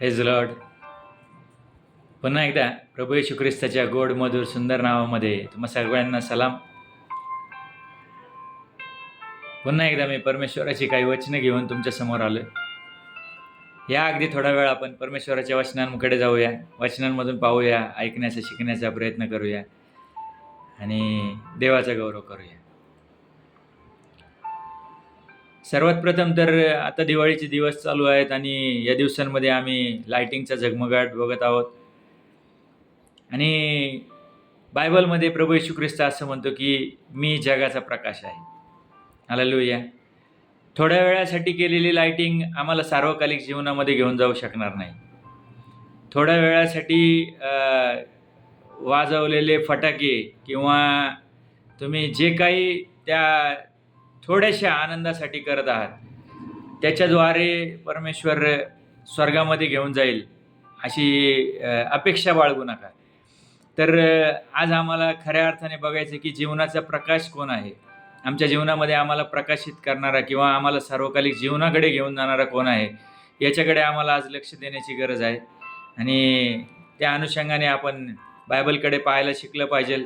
Praise the Lord. पुन्हा एकदा प्रभू येशू ख्रिस्ताच्या गोड मधुर सुंदर नावामध्ये तुम्हा सगळ्यांना सलाम. पुन्हा एकदा मी परमेश्वराची काही वचनं घेऊन तुमच्या समोर आलोय. या अगदी थोडा वेळ आपण परमेश्वराच्या वचनांकडे जाऊया, वचनांमधून पाहूया, ऐकण्याचा शिकण्याचा प्रयत्न करूया आणि देवाचा गौरव करूया. सर्वात प्रथम तर आता दिवाळीचे दिवस चालू आहेत आणि या दिवसांमध्ये आम्ही लाइटिंगचा झगमगाट बघत आहोत. आणि बायबलमध्ये प्रभू येशू ख्रिस्त असं म्हणतो की मी जगाचा प्रकाश आहे. हालेलुया. थोड्या वेळासाठी केलेली लाइटिंग आम्हाला सार्वकालिक जीवनामध्ये घेऊन जाऊ शकणार नाही. थोड्या वेळासाठी वाजवलेले फटाके किंवा तुम्ही जे काही त्या थोड्याशा आनंदासाठी करत आहात त्याच्याद्वारे परमेश्वर स्वर्गामध्ये घेऊन जाईल अशी अपेक्षा बाळगू नका. तर आज आम्हाला खऱ्या अर्थाने बघायचं की जीवनाचा प्रकाश कोण आहे, आमच्या जीवनामध्ये आम्हाला प्रकाशित करणारा किंवा आम्हाला सार्वकालिक जीवनाकडे घेऊन जाणारा कोण आहे, याच्याकडे आम्हाला आज लक्ष देण्याची गरज आहे. आणि त्या अनुषंगाने आपण बायबलकडे पाहायला शिकलं पाहिजे,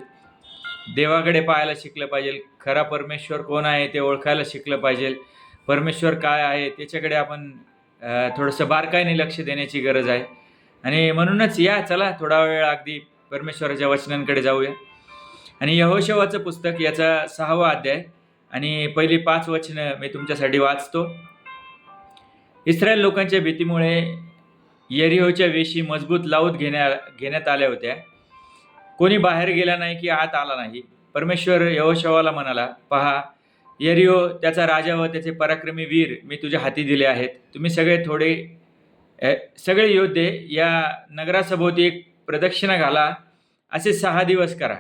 देवाकडे पाहायला शिकलं पाहिजे, खरा परमेश्वर कोण आहे ते ओळखायला शिकलं पाहिजे, परमेश्वर काय आहे त्याच्याकडे आपण थोडंसं बारकाईने लक्ष देण्याची गरज आहे. आणि म्हणूनच या चला थोडा वेळ अगदी परमेश्वराच्या वचनांकडे जाऊया. आणि यहोशवाचं पुस्तक याचा 6वा अध्याय आणि पहिली 5 वचनं मी तुमच्यासाठी वाचतो. इस्रायल लोकांच्या भीतीमुळे यरिहोच्या वेशी मजबूत लावून घेण्यात आल्या होत्या. कोणी बाहेर गेला नाही की आत आला नाही. परमेश्वर यहोशवाला म्हणाला, पहा, यरिहो, त्याचा राजा व त्याचे पराक्रमी वीर मी तुझ्या हाती दिले आहेत. तुम्ही सगळे योद्धे या नगरासभोवती एक प्रदक्षिणा घाला. असे 6 दिवस करा.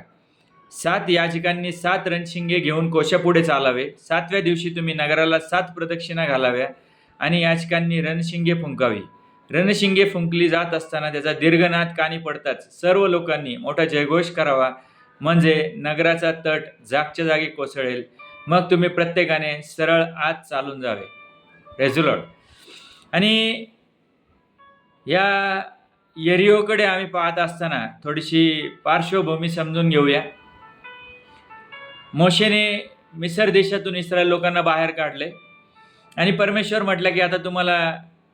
7 याजकांनी 7 रणशिंगे घेऊन कोशापुढे चालावे. 7व्या दिवशी तुम्ही नगराला 7 प्रदक्षिणा घालाव्या आणि याजकांनी रणशिंगे फुंकावी. रणशिंगे फुंकली जात असताना त्याचा दीर्घनाद कानी पडताच सर्व लोकांनी मोठा जयघोष करावा, म्हणजे नगराचा तट जागच्या जागी कोसळेल. मग तुम्ही प्रत्येकाने सरळ आत चालून जावे. Praise the Lord. आणि या यरिहोकडे आम्ही पाहत असताना थोडीशी पार्श्वभूमी समजून घेऊया. मोशेने मिसर देशातून इस्रायल लोकांना बाहेर काढले आणि परमेश्वर म्हटलं की आता तुम्हाला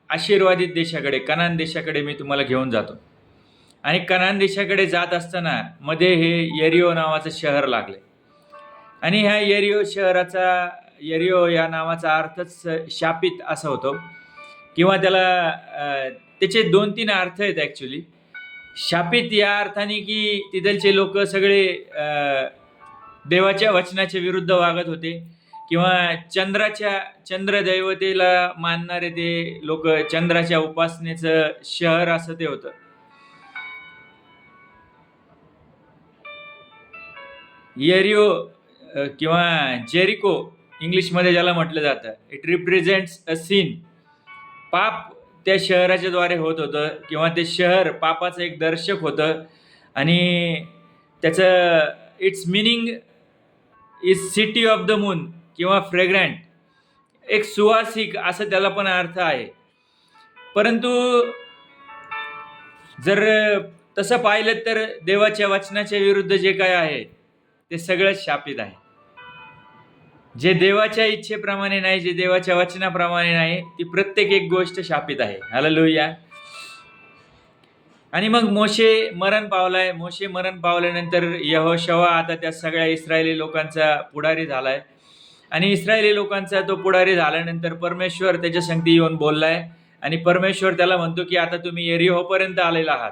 आशीर्वादित देशाकडे, कनान देशाकडे मी तुम्हाला घेऊन जातो. आणि कनान देशाकडे जात असताना मध्ये हे यरिहो नावाचं शहर लागले. आणि ह्या यरिहो या नावाचा अर्थच शापित असा होतो, किंवा त्याचे 2-3 अर्थ आहेत ॲक्च्युली. शापित या अर्थाने की तिथलचे लोक सगळे देवाच्या वचनाच्या विरुद्ध वागत होते, किंवा चंद्रदैवतेला मानणारे ते लोक, चंद्राच्या उपासनेचं शहर असं ते होतं. यरिहो किंवा जेरिको इंग्लिशमध्ये ज्याला म्हटलं जातं, इट रिप्रेझेंट्स अ सीन. पाप त्या शहराच्या द्वारे होत होतं, किंवा ते शहर पापाचं एक दर्शक होतं. आणि त्याचं its meaning is city of the moon किंवा फ्रेग्रंट, एक सुवासिक असं त्याला पण अर्थ आहे. परंतु जर तसं पाहिलं तर देवाच्या वचनाच्या विरुद्ध जे काय आहे ते सगळंच शापित आहे. जे देवाच्या इच्छेप्रमाणे नाही, जे देवाच्या वचनाप्रमाणे नाही, ती प्रत्येक एक गोष्ट शापित आहे. हालेलुया. आणि मग मोशे मरण पावल्यानंतर यहोशवा आता त्या सगळ्या इस्रायली लोकांचा पुढारी झालाय. आणि इस्रायली लोकांचा तो पुढारी झाल्यानंतर परमेश्वर त्याच्या संगती येऊन बोललाय. आणि परमेश्वर त्याला म्हणतो की आता तुम्ही यरिहोपर्यंत आलेला आहात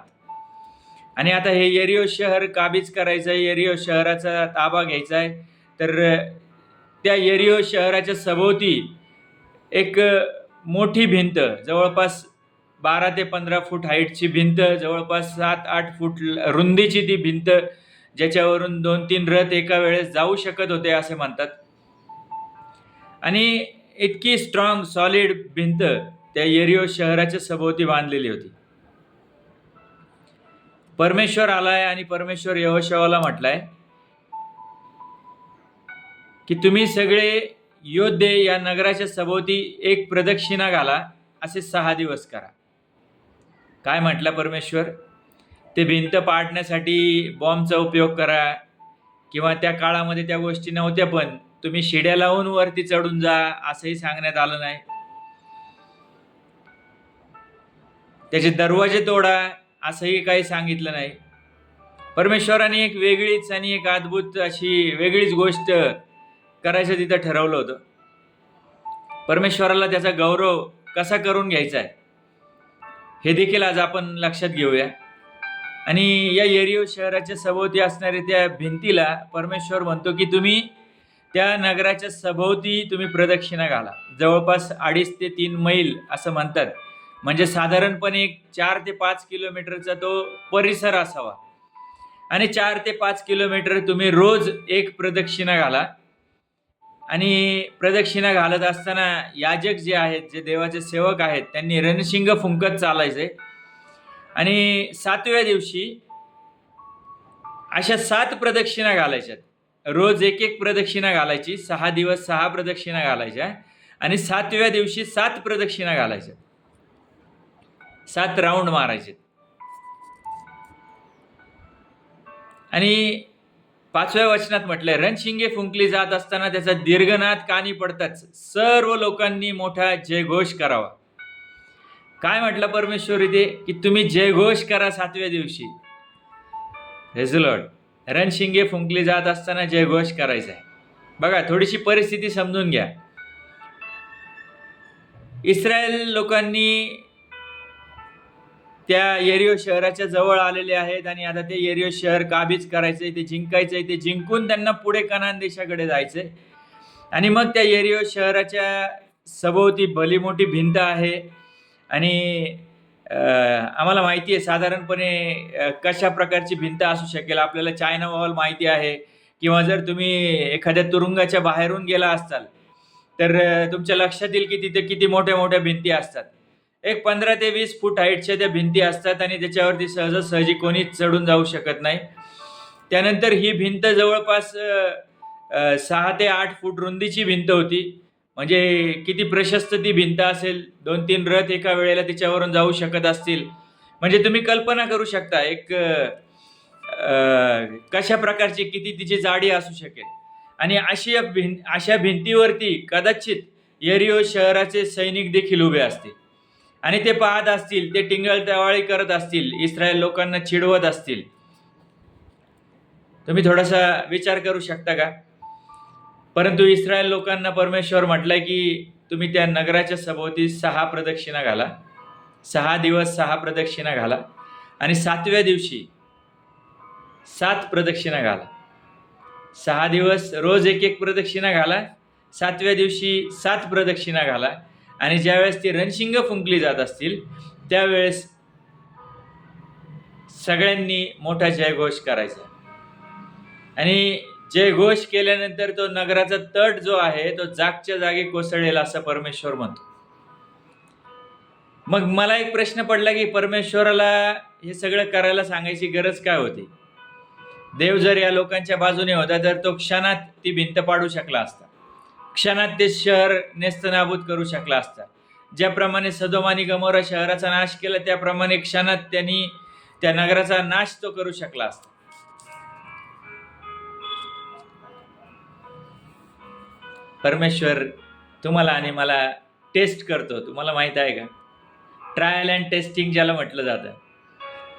आणि आता हे यरिहो शहर काबीज करायचं आहे, यरिहो शहराचा ताबा घ्यायचा आहे. तर त्या यरिहो शहराच्या सभोवती एक मोठी भिंत, जवळपास 12 ते 15 फूट हाईटची भिंत, जवळपास 7-8 फूट रुंदीची ती भिंत, ज्याच्यावरून 2-3 रथ एका वेळेस जाऊ शकत होते असे म्हणतात. आणि इतकी स्ट्रॉंग सॉलिड भिंत त्या यरिहो शहराच्या सभोवती बांधलेली होती. परमेश्वर आलाय आणि परमेश्वर यहोशवाला म्हटलाय की तुम्ही सगळे योद्धे या नगराच्या सभोवती एक प्रदक्षिणा घाला. असे 6 दिवस करा. काय म्हटला परमेश्वर? ते भिंत पाडण्यासाठी बॉम्बचा उपयोग करा, किंवा त्या काळामध्ये त्या गोष्टी नव्हत्या, पण तुम्ही शिड्या लावून वरती चढून जा असंही सांगण्यात आलं नाही. त्याचे दरवाजे तोडा असंही काही सांगितलं नाही. परमेश्वराने एक वेगळीच आणि एक अद्भुत अशी वेगळीच गोष्ट करायचं तिथं ठरवलं होतं. परमेश्वराला त्याचा गौरव कसा करून घ्यायचा आहे हे देखील आज आपण लक्षात घेऊया. आणि या यरीहो शहराच्या सभोवती असणाऱ्या त्या भिंतीला परमेश्वर म्हणतो की तुम्ही त्या नगराच्या सभोवती तुम्ही प्रदक्षिणा घाला. जवळपास 2.5 ते 3 मैल असं म्हणतात, म्हणजे साधारणपणे 4 ते 5 किलोमीटरचा तो परिसर असावा. आणि 4 ते 5 किलोमीटर तुम्ही रोज एक प्रदक्षिणा घाला. आणि प्रदक्षिणा घालत असताना याजक जे आहेत, जे देवाचे सेवक आहेत, त्यांनी रणशिंग फुंकत चालायचे. आणि 7व्या दिवशी अशा 7 प्रदक्षिणा घालायच्यात. रोज एक प्रदक्षिणा घालायची, 6 दिवस 6 प्रदक्षिणा घालायच्या, आणि 7व्या दिवशी 7 प्रदक्षिणा घालायच्या, 7 राऊंड मारायचे. आणि 5व्या वचनात म्हटलंय, रणशिंगे फुंकली जात असताना त्याचा दीर्घनाद कानी पडताच सर्व लोकांनी मोठा जयघोष करावा. काय म्हटलं परमेश्वर इथे? की तुम्ही जयघोष करा 7व्या दिवशी. Praise the Lord. रणशिंगे फुंकली जात असताना जयघोष करायचा आहे. बघा, थोडीशी परिस्थिती समजून घ्या. इस्रायल लोकांनी त्या यरीहो शहराच्या जवळ आलेले आहेत, आणि आता ते यरीहो शहर काबीज करायचंय, ते जिंकायचंय. ते जिंकून त्यांना पुढे कनान देशाकडे जायचंय. आणि मग त्या यरीहो शहराच्या सभोवती भली मोठी भिंत आहे. आणि आम्हाला माहिती आहे साधारणपणे कशा प्रकारची भिंत असू शकेल. आपल्याला चायना वॉल माहिती आहे, किंवा जर तुम्ही एखाद्या तुरुंगाच्या बाहेरून गेला असाल तर तुमच्या लक्षात येईल की तिथे किती मोठ्या मोठ्या भिंती असतात. एक 15 ते 20 फूट हाईटच्या त्या भिंती असतात, आणि त्याच्यावरती सहजासहजी कोणीच चढून जाऊ शकत नाही. त्यानंतर ही भिंत जवळपास 6 ते 8 फूट रुंदीची भिंत होती. म्हणजे किती प्रशस्त ती भिंत असेल. 2-3 रथ एका वेळेला तिच्यावरून जाऊ शकत असतील. म्हणजे तुम्ही कल्पना करू शकता एक कशा प्रकारची, किती तिची जाडी असू शकेल. आणि अशा भिंतीवरती कदाचित यरीहो शहराचे सैनिक देखील उभे असतील, आणि ते पाहत असतील, ते टिंगल करत असतील, इस्रायल लोकांना चिडवत असतील. तुम्ही थोडासा विचार करू शकता का? परंतु इस्रायल लोकांना परमेश्वर म्हटलंय की तुम्ही त्या नगराच्या सभोवती 6 प्रदक्षिणा घाला, 6 दिवस 6 प्रदक्षिणा घाला, आणि 7व्या दिवशी 7 प्रदक्षिणा घाला. 6 दिवस रोज एक प्रदक्षिणा घाला, 7व्या दिवशी 7 प्रदक्षिणा घाला. आणि ज्यावेळेस ती रणशिंग फुंकली जात असतील त्यावेळेस सगळ्यांनी मोठा जयघोष करायचा. आणि जयघोष केल्यानंतर तो नगराचा तट जो आहे तो जागच्या जागी कोसळेल असं परमेश्वर म्हणतो. मग मला एक प्रश्न पडला की परमेश्वराला हे सगळं करायला सांगायची गरज काय होती? देव जर या लोकांच्या बाजूने होता तर तो क्षणात ती भिंत पाडू शकला असता, क्षणात ते शहर नेस्तनाबूत करू शकला असता. ज्याप्रमाणे सदोम आणि गमोरा शहराचा नाश केला त्याप्रमाणे क्षणात त्यांनी त्या नगराचा नाश तो करू शकला असता. परमेश्वर तुम्हाला आणि मला टेस्ट करतो. तुम्हाला माहित आहे का? ट्रायल अँड टेस्टिंग ज्याला म्हटलं जातं.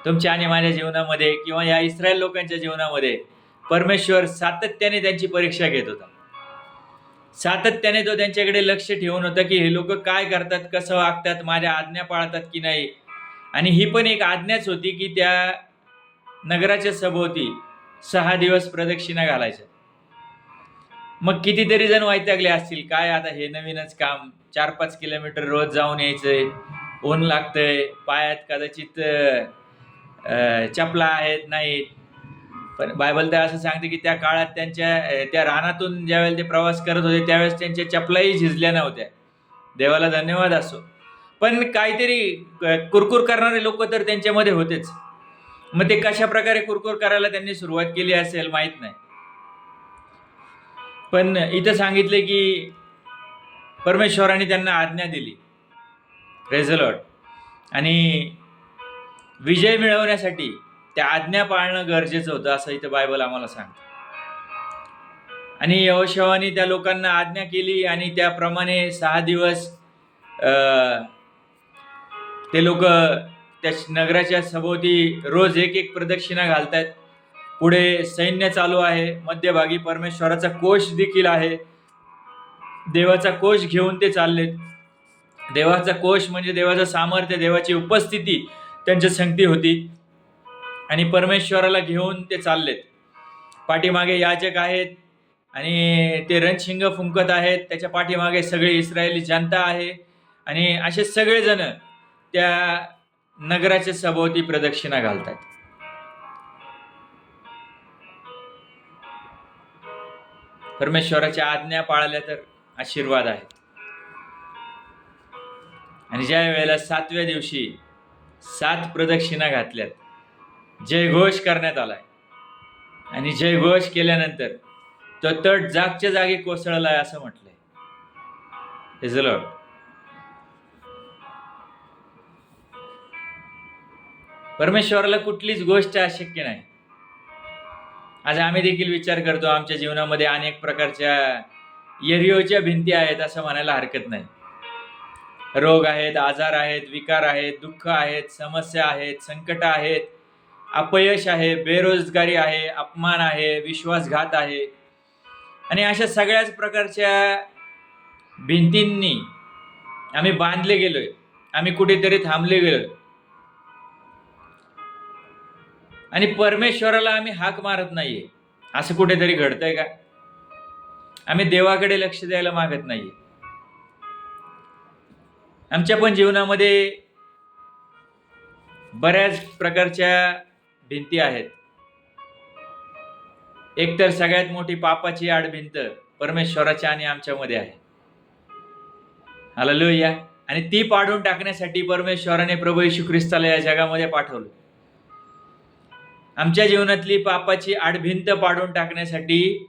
तुमच्या आणि माझ्या जीवनामध्ये किंवा या इस्रायल लोकांच्या जीवनामध्ये परमेश्वर सातत्याने त्यांची परीक्षा घेत होता. सातत्याने तो त्यांच्याकडे लक्ष ठेवून होता की हे लोक काय करतात, कसं वागतात, माझ्या आज्ञा पाळतात की नाही. आणि ही पण एक आज्ञाच होती की त्या नगराच्या सभोवती 6 दिवस प्रदक्षिणा घालायच्या. मग कितीतरी जण वैतागले असतील, काय आता हे नवीनच काम, 4-5 किलोमीटर रोज जाऊन यायचंय, ऊन लागतंय, पायात कदाचित चपला आहेत नाहीत. पण बायबल तर असं सांगते की त्या काळात त्या रानातून ज्यावेळेला ते प्रवास करत होते त्यावेळेस त्यांच्या चपलाही झिजल्या नव्हत्या. देवाला धन्यवाद असो. पण काहीतरी कुरकुर करणारे लोक तर त्यांच्यामध्ये होतेच. मग ते कशा प्रकारे कुरकुर करायला त्यांनी सुरुवात केली असेल माहित नाही. पण इथं सांगितले की परमेश्वराने त्यांना आज्ञा दिली. Praise the Lord. आणि विजय मिळवण्यासाठी त्या आज्ञा पाळणं गरजेचं होतं, असं इथं बायबल आम्हाला सांगतं. आणि यहोशुआने त्या लोकांना आज्ञा केली आणि त्याप्रमाणे 6 दिवस ते लोक त्या नगराच्या सभोवती रोज एक एक प्रदक्षिणा घालतायत. पुढे सैन्य चालू आहे, मध्यभागी परमेश्वराचा कोष देखील आहे. देवाचा कोष घेऊन ते चाललेत. देवाचा कोष म्हणजे देवाचं सामर्थ्य, देवाची उपस्थिती त्यांच्या संगती होती आणि परमेश्वराला घेऊन ते चाललेत. पाठीमागे याजक आहेत आणि ते रणशिंग फुंकत आहेत. त्याच्या पाठीमागे सगळी इस्रायली जनता आहे आणि असे सगळेजण त्या नगराच्या सभोवती प्रदक्षिणा घालतात. परमेश्वराच्या आज्ञा पाळल्या तर आशीर्वाद आहेत. आणि ज्या वेळेला 7व्या दिवशी 7 प्रदक्षिणा घातल्यात, जयघोष करण्यात आलाय आणि जयघोष केल्यानंतर तो तट जागच्या जागी कोसळलाय असं म्हटलंय. Praise the Lord. परमेश्वराला कुठलीच गोष्ट अशक्य नाही. आज आम्ही देखील विचार करतो, आमच्या जीवनामध्ये अनेक प्रकारच्या यरिओच्या भिंती आहेत असं म्हणायला हरकत नाही. रोग आहेत, आजार आहेत, विकार आहेत, दुःख आहेत, समस्या आहेत, संकट आहेत, अपयश आहे, बेरोजगारी आहे, अपमान आहे, विश्वासघात आहे आणि अशा सगळ्याच प्रकारच्या भिंतींनी आम्ही बांधले गेलोय. आम्ही कुठेतरी थांबले गेलोय आणि परमेश्वराला आम्ही हाक मारत नाहीये. असं कुठेतरी घडतंय का? आम्ही देवाकडे लक्ष द्यायला मागत नाहीये. आमच्या पण जीवनामध्ये बऱ्याच प्रकारच्या भिंती आहेत. एकतर सगळ्यात मोठी पापाची आडभिंत परमेश्वराच्या आणि आमच्यामध्ये आहे. हालेलुया. आणि ती पाडून टाकण्यासाठी परमेश्वराने प्रभू येशू ख्रिस्ताला या जगामध्ये पाठवलं. आमच्या जीवनातली पापाची आडभिंत पाडून टाकण्यासाठी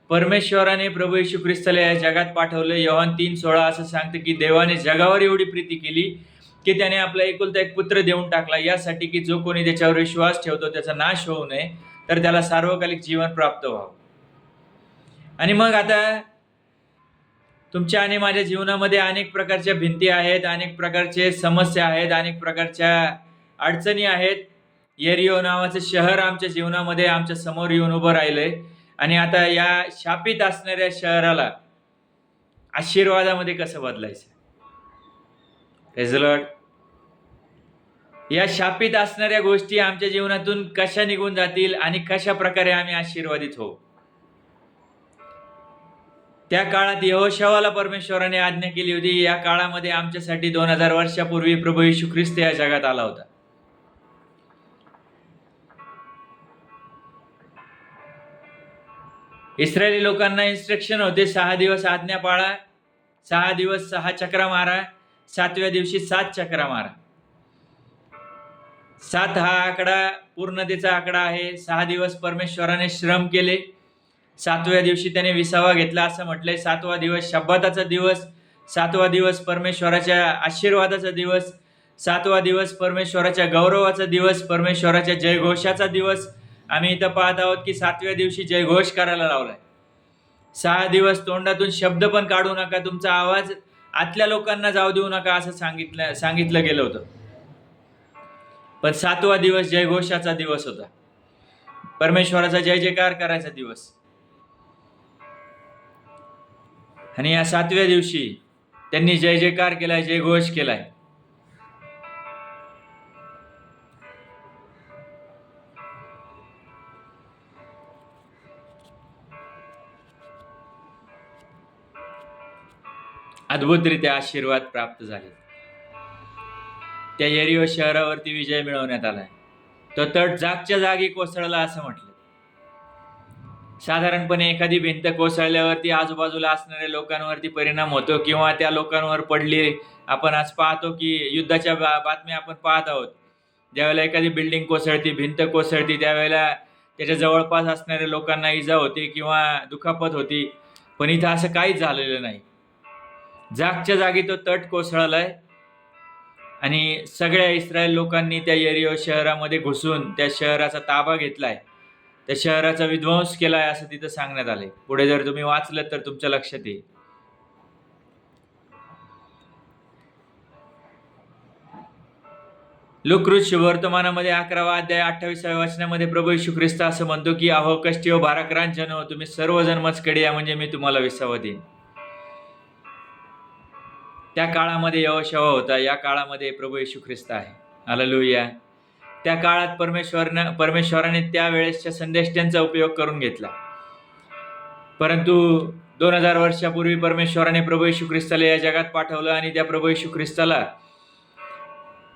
परमेश्वराने प्रभू येशू ख्रिस्ताला या जगात पाठवलं. योहान 3:16 असं सांगतं की देवाने जगावर एवढी प्रीती केली की त्याने आपला एकुलता एक पुत्र देऊन टाकला, यासाठी की जो कोणी त्याच्यावर विश्वास ठेवतो त्याचा नाश होऊ नये, तर त्याला सार्वकालिक जीवन प्राप्त व्हावं. आणि मग आता तुमच्या आणि माझ्या जीवनामध्ये अनेक प्रकारच्या भिंती आहेत, अनेक प्रकारचे समस्या आहेत, अनेक प्रकारच्या अडचणी आहेत. येरिओ नावाचं शहर आमच्या जीवनामध्ये आमच्या समोर येऊन उभं राहिलंय आणि आता या शापित असणाऱ्या शहराला आशीर्वादामध्ये कसं बदलायचं? Praise the Lord. या शापित असणाऱ्या गोष्टी आमच्या जीवनातून कशा निघून जातील आणि कशा प्रकारे आम्ही आशीर्वादित होऊ? त्या काळात यहोशुआला परमेश्वराने आज्ञा केली होती. या काळामध्ये आमच्यासाठी 2000 वर्षापूर्वी प्रभू येशू ख्रिस्त या जगात आला होता. इस्रायली लोकांना इन्स्ट्रक्शन होते, 6 दिवस आज्ञा पाळा, 6 दिवस 6 चक्रा मारा, 7व्या दिवशी 7 चक्रा मारा. 7 हा आकडा पूर्णतेचा आकडा आहे. 6 दिवस परमेश्वराने श्रम केले, 7व्या दिवशी त्याने विसावा घेतला असं म्हटलंय. 7वा दिवस शब्बाताचा दिवस, 7वा दिवस परमेश्वराच्या आशीर्वादाचा दिवस, 7वा दिवस परमेश्वराच्या गौरवाचा दिवस, परमेश्वराच्या जयघोषाचा दिवस. आम्ही इथं पाहत आहोत की 7व्या दिवशी जयघोष करायला लावलाय. 6 दिवस तोंडातून शब्द पण काढू नका, तुमचा आवाज आतल्या लोकांना जाऊ देऊ नका असं सांगितलं गेलं होतं. पण 7वा दिवस जयघोषाचा दिवस होता, परमेश्वराचा जय जयकार करायचा दिवस. आणि या 7व्या दिवशी त्यांनी जय जयकार केलाय, जयघोष केलाय. अद्भुतरित्या आशीर्वाद प्राप्त झाले. त्या येरिओ शहरावरती विजय मिळवण्यात आलाय. तो तट जागच्या जागी कोसळला असं म्हटलं. साधारणपणे एखादी भिंत कोसळल्यावरती आजूबाजूला असणाऱ्या लोकांवरती परिणाम होतो किंवा त्या लोकांवर पडली. आपण आज पाहतो की युद्धाच्या बातम्या आपण पाहत आहोत. ज्यावेळेला एखादी बिल्डिंग कोसळती, भिंत कोसळती, त्यावेळेला त्याच्या जवळपास असणाऱ्या लोकांना इजा होते किंवा दुखापत होती. पण इथं असं काहीच झालेलं नाही. जागच्या जागी तो तट कोसळलाय आणि सगळ्या इस्रायल लोकांनी त्या यरिहो शहरामध्ये घुसून त्या शहराचा ताबा घेतलाय, त्या शहराचा विध्वंस केलाय असं तिथं सांगण्यात आलंय. पुढे जर तुम्ही वाचलं तर तुमच्या लक्षात येईल. लुकरूज शुभवर्तमानामध्ये 11वा अध्याय 28व्या वचनामध्ये प्रभू येशू ख्रिस्त असं म्हणतो की अहो कष्टी व भाराक्रांत जन हो, तुम्ही सर्वजण मजकडे या, म्हणजे मी तुम्हाला विसावा देईन. त्या काळामध्ये यहोशुआ होता, या काळामध्ये प्रभू येशू ख्रिस्त आहे. हालेलुया. त्या काळात परमेश्वराने त्यावेळेसच्या संदेष्ट्यांचा उपयोग करून घेतला, परंतु 2000 वर्षापूर्वी परमेश्वराने प्रभू येशू ख्रिस्ताला या जगात पाठवलं आणि त्या प्रभू येशू ख्रिस्ताला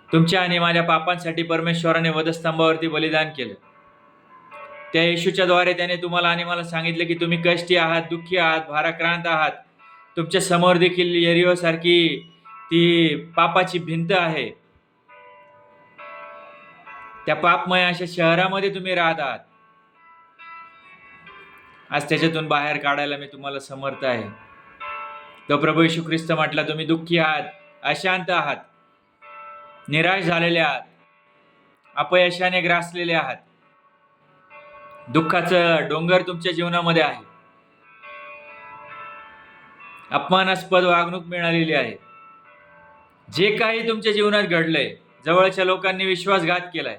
तुमच्या आणि माझ्या पापांसाठी परमेश्वराने वधस्तंभावरती बलिदान केलं. त्या येशूच्या द्वारे त्याने तुम्हाला आणि मला सांगितलं की तुम्ही कष्टी आहात, दुःखी आहात, भाराक्रांत आहात. तुमच्या समोर देखील यरिहो सारखी ती पापाची भिंत आहे. त्या पापमय अशा शहरामध्ये तुम्ही राहत आहात. आज त्याच्यातून बाहेर काढायला मी तुम्हाला समर्थ आहे. तो प्रभू येशू ख्रिस्त म्हटला, तुम्ही दुःखी आहात, अशांत आहात, निराश झालेले आहात, अपयशाने ग्रासलेले आहात, दुःखाचं डोंगर तुमच्या जीवनामध्ये आहे, अपमानास्पद वागणूक मिळालेली आहे. जे काही तुमच्या जीवनात घडलंय, जवळच्या लोकांनी विश्वासघात केलाय,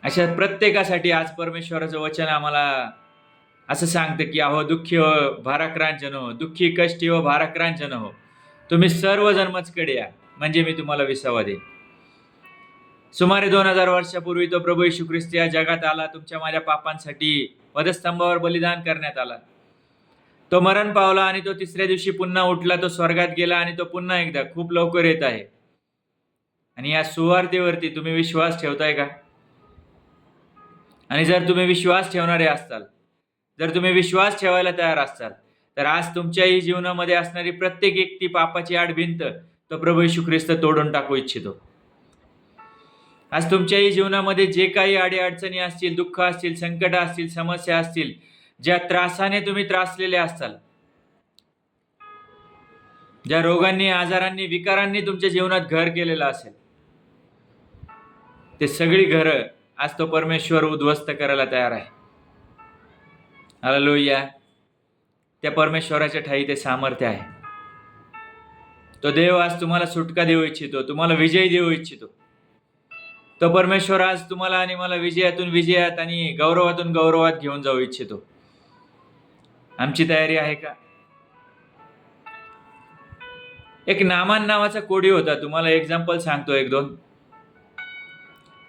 अशा प्रत्येकासाठी आज परमेश्वराचं वचन आम्हाला असं सांगतं की अहो दुःखी हो, भाराक्रांत जन हो, दुःखी कष्टी हो, भाराक्रांत जन हो, तुम्ही सर्वजण मजकडे या, म्हणजे मी तुम्हाला विसावा देईन. सुमारे 2000 वर्षापूर्वी तो प्रभू येशू ख्रिस्त या जगात आला, तुमच्या माझ्या पापांसाठी वधस्तंभावर बलिदान करण्यात आला. तो मरण पावला आणि तो तिसऱ्या दिवशी पुन्हा उठला, तो स्वर्गात गेला आणि तो पुन्हा एकदा खूप लवकर येत आहे. आणि या सुवार्तेवरती तुम्ही विश्वास ठेवताय का? आणि जर तुम्ही विश्वास ठेवणारे असताल, जर तुम्ही विश्वास ठेवायला तयार असाल, तर आज तुमच्याही जीवनामध्ये असणारी प्रत्येक एक ती पापाची आडभिंत तो प्रभू येशू ख्रिस्त तोडून टाकू इच्छितो. आज तुमच्याही जीवनामध्ये जे काही अडीअडचणी असतील, दुःख असतील, संकट असतील, समस्या असतील, ज्या त्रासाने तुम्ही त्रासलेले असताल, ज्या रोगांनी, आजारांनी, विकारांनी तुमच्या जीवनात घर केलेलं असेल, ते सगळी घरं आज तो परमेश्वर उद्ध्वस्त करायला तयार आहे. हालेलुया. त्या परमेश्वराच्या ठाई ते सामर्थ्य आहे. तो देव आज तुम्हाला सुटका देऊ इच्छितो, तुम्हाला विजय देऊ इच्छितो. तो परमेश्वर आज तुम्हाला आणि मला विजयातून विजयात आणि गौरवातून गौरवात घेऊन जाऊ इच्छितो. आमची तयारी आहे का? एक नामान नावाचा कोडी होता, तुम्हाला एक्झाम्पल सांगतो एक दोन.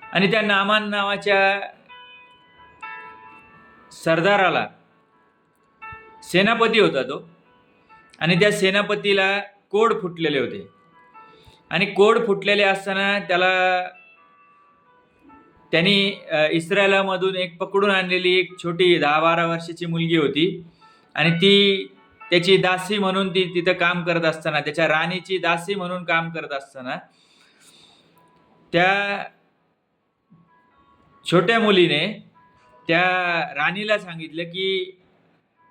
आणि त्या नामान नावाच्या सरदाराला, सेनापती होता तो, आणि त्या सेनापतीला कोड फुटलेले होते. आणि कोड फुटलेले असताना त्यांनी इस्रायलामधून एक पकडून आणलेली एक छोटी 10-12 वर्षाची मुलगी होती, आणि ती त्याची दासी म्हणून ती तिथं काम करत असताना, त्याच्या राणीची दासी म्हणून काम करत असताना, त्या छोट्या मुलीने त्या राणीला सांगितलं की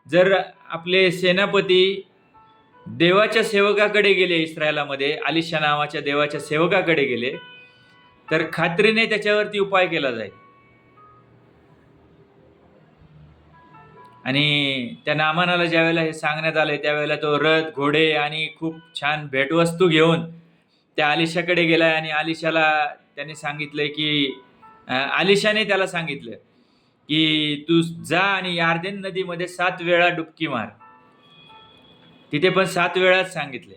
जर आपले सेनापती देवाच्या सेवकाकडे गेले, इस्रायलामध्ये अलिशा नावाच्या देवाच्या सेवकाकडे गेले, तर खात्रीने त्याच्यावरती उपाय केला जाईल. आणि त्या नामानाला ज्यावेळेला हे सांगण्यात आले, त्यावेळेला तो रथ, घोडे आणि खूप छान भेटवस्तू घेऊन त्या अलिशाकडे गेलाय. आणि अलिशाला त्याने सांगितलंय की अलिशाने त्याला सांगितलं की तू जा आणि यार्देन नदीमध्ये 7 वेळा डुबकी मार. तिथे पण 7 वेळाच सांगितले.